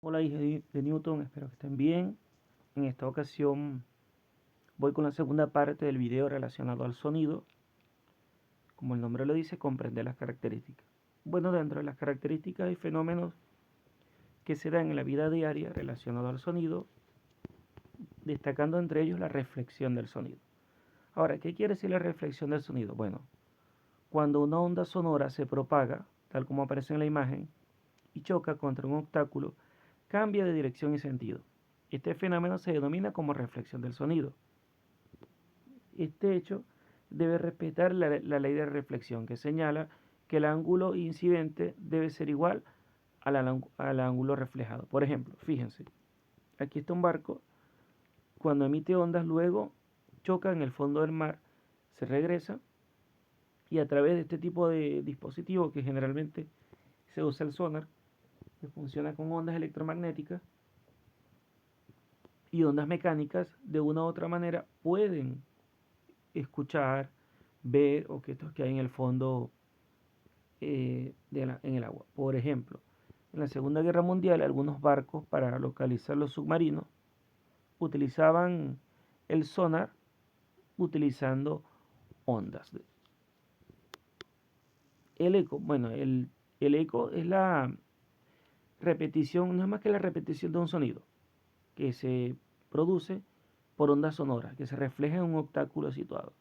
Hola, hija de Newton, espero que estén bien. En esta ocasión voy con la segunda parte del video relacionado al sonido. Como el nombre lo dice, comprender las características. Bueno, dentro de las características hay fenómenos que se dan en la vida diaria relacionados al sonido, destacando entre ellos la reflexión del sonido. Ahora, ¿qué quiere decir la reflexión del sonido? Bueno, cuando una onda sonora se propaga, tal como aparece en la imagen, y choca contra un obstáculo, cambia de dirección y sentido. Este fenómeno se denomina como reflexión del sonido. Este hecho debe respetar la ley de reflexión, que señala que el ángulo incidente debe ser igual al ángulo reflejado. Por ejemplo, fíjense, aquí está un barco, cuando emite ondas luego choca en el fondo del mar, se regresa y a través de este tipo de dispositivo que generalmente se usa el sonar, que funciona con ondas electromagnéticas y ondas mecánicas, de una u otra manera pueden escuchar, ver objetos que hay en el fondo en el agua. Por ejemplo, en la Segunda Guerra Mundial algunos barcos para localizar los submarinos utilizaban el sonar utilizando ondas. El eco, bueno, el eco es la repetición, no es más que la repetición de un sonido que se produce por ondas sonoras, que se refleja en un obstáculo situado.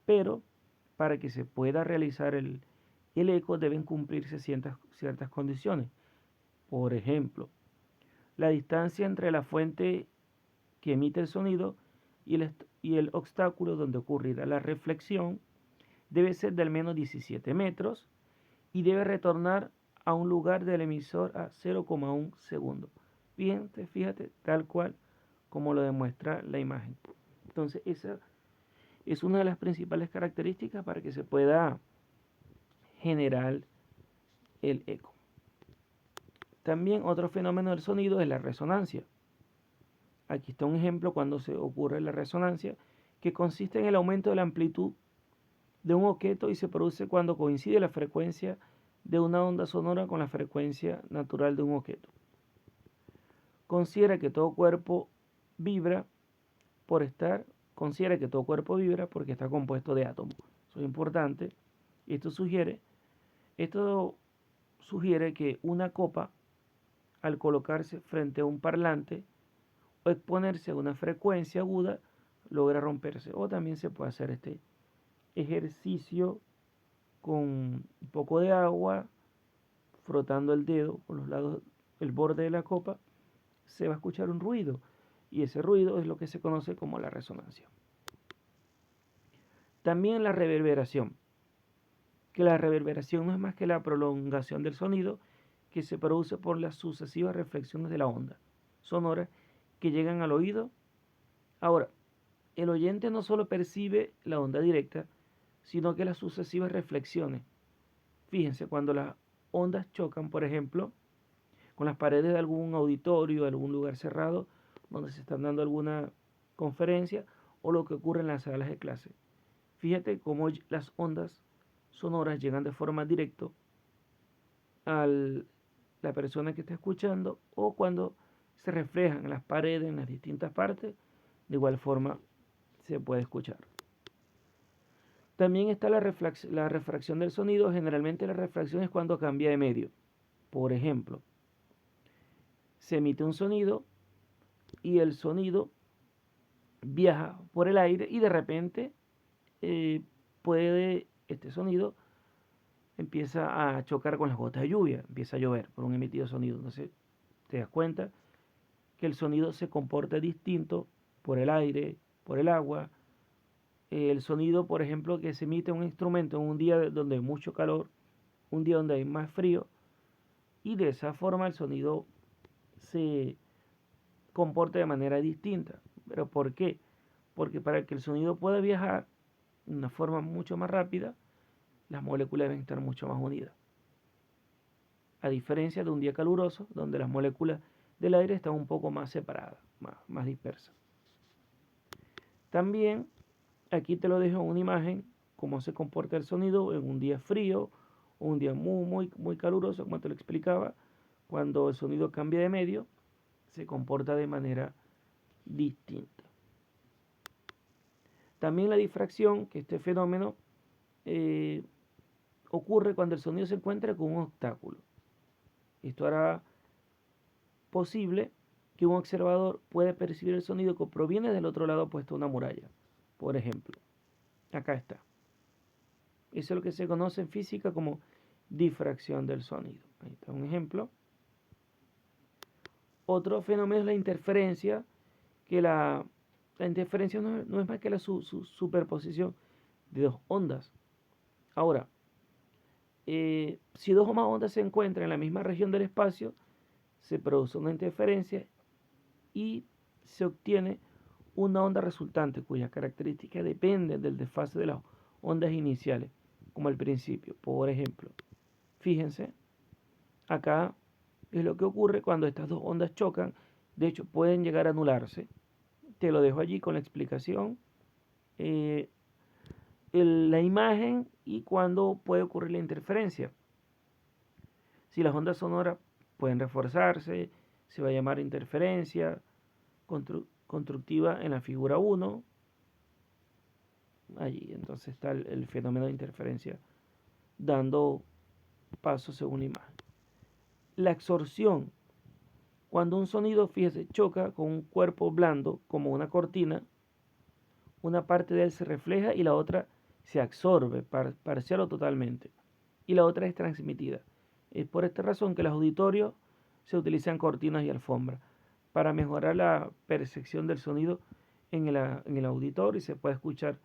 Pero para que se pueda realizar el eco deben cumplirse ciertas condiciones. Por ejemplo, la distancia entre la fuente que emite el sonido y el obstáculo donde ocurrirá la reflexión debe ser de al menos 17 metros y debe retornar a un lugar del emisor a 0,1 segundo. Fíjate, tal cual como lo demuestra la imagen. Entonces, esa es una de las principales características para que se pueda generar el eco. También otro fenómeno del sonido es la resonancia. Aquí está un ejemplo cuando se ocurre la resonancia, que consiste en el aumento de la amplitud de un objeto y se produce cuando coincide la frecuencia de una onda sonora con la frecuencia natural de un objeto. Considera que todo cuerpo vibra considera que todo cuerpo vibra porque está compuesto de átomos. Eso es importante. Esto sugiere que una copa, al colocarse frente a un parlante o exponerse a una frecuencia aguda, logra romperse. O también se puede hacer este ejercicio con un poco de agua, frotando el dedo con los lados, el borde de la copa, se va a escuchar un ruido. Y ese ruido es lo que se conoce como la resonancia. También la reverberación, que la reverberación no es más que la prolongación del sonido que se produce por las sucesivas reflexiones de la onda sonora que llegan al oído. Ahora, el oyente no solo percibe la onda directa, sino que las sucesivas reflexiones. Fíjense, cuando las ondas chocan, por ejemplo, con las paredes de algún auditorio, de algún lugar cerrado, donde se están dando alguna conferencia, o lo que ocurre en las salas de clase. Fíjate cómo las ondas sonoras llegan de forma directa a la persona que está escuchando, o cuando se reflejan en las paredes, en las distintas partes, de igual forma se puede escuchar. También está la refracción del sonido. Generalmente la refracción es cuando cambia de medio. Por ejemplo, se emite un sonido y el sonido viaja por el aire y de repente este sonido empieza a chocar con las gotas de lluvia, empieza a llover por un emitido sonido. Entonces te das cuenta que el sonido se comporta distinto por el aire, por el agua. El sonido, por ejemplo, que se emite un instrumento en un día donde hay mucho calor, un día donde hay más frío, y de esa forma el sonido se comporta de manera distinta. ¿Pero por qué? Porque para que el sonido pueda viajar de una forma mucho más rápida, las moléculas deben estar mucho más unidas. A diferencia de un día caluroso, donde las moléculas del aire están un poco más separadas, más dispersas. También aquí te lo dejo en una imagen, cómo se comporta el sonido en un día frío o un día muy caluroso, como te lo explicaba, cuando el sonido cambia de medio. se comporta de manera distinta. También la difracción, que este fenómeno ocurre cuando el sonido se encuentra con un obstáculo. Esto hará posible que un observador pueda percibir el sonido que proviene del otro lado opuesto a una muralla. Por ejemplo, acá está. Eso es lo que se conoce en física como difracción del sonido. Ahí está un ejemplo. Otro fenómeno es la interferencia, que la interferencia no es más que la superposición de dos ondas. Ahora, si dos o más ondas se encuentran en la misma región del espacio, se produce una interferencia y se obtiene una onda resultante cuyas características dependen del desfase de las ondas iniciales, como al principio. Por ejemplo, fíjense, acá es lo que ocurre cuando estas dos ondas chocan. De hecho, pueden llegar a anularse. Te lo dejo allí con la explicación, la imagen y cuándo puede ocurrir la interferencia. Si las ondas sonoras pueden reforzarse, se va a llamar interferencia constructiva en la figura 1. Allí entonces está el fenómeno de interferencia dando paso según la imagen. La absorción, cuando un sonido, fíjese, choca con un cuerpo blando como una cortina, una parte de él se refleja y la otra se absorbe parcial o totalmente, y la otra es transmitida. Es por esta razón que en los auditorios se utilizan cortinas y alfombras para mejorar la percepción del sonido en el auditorio y se puede escuchar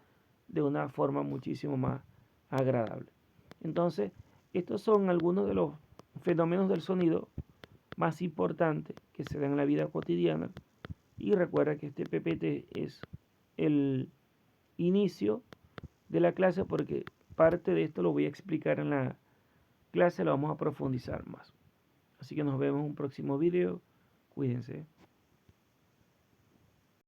de una forma muchísimo más agradable. Entonces, estos son algunos de los fenómenos del sonido más importantes que se dan en la vida cotidiana. Y recuerda que este PPT es el inicio de la clase, porque parte de esto lo voy a explicar en la clase, lo vamos a profundizar más. Así que nos vemos en un próximo video. Cuídense.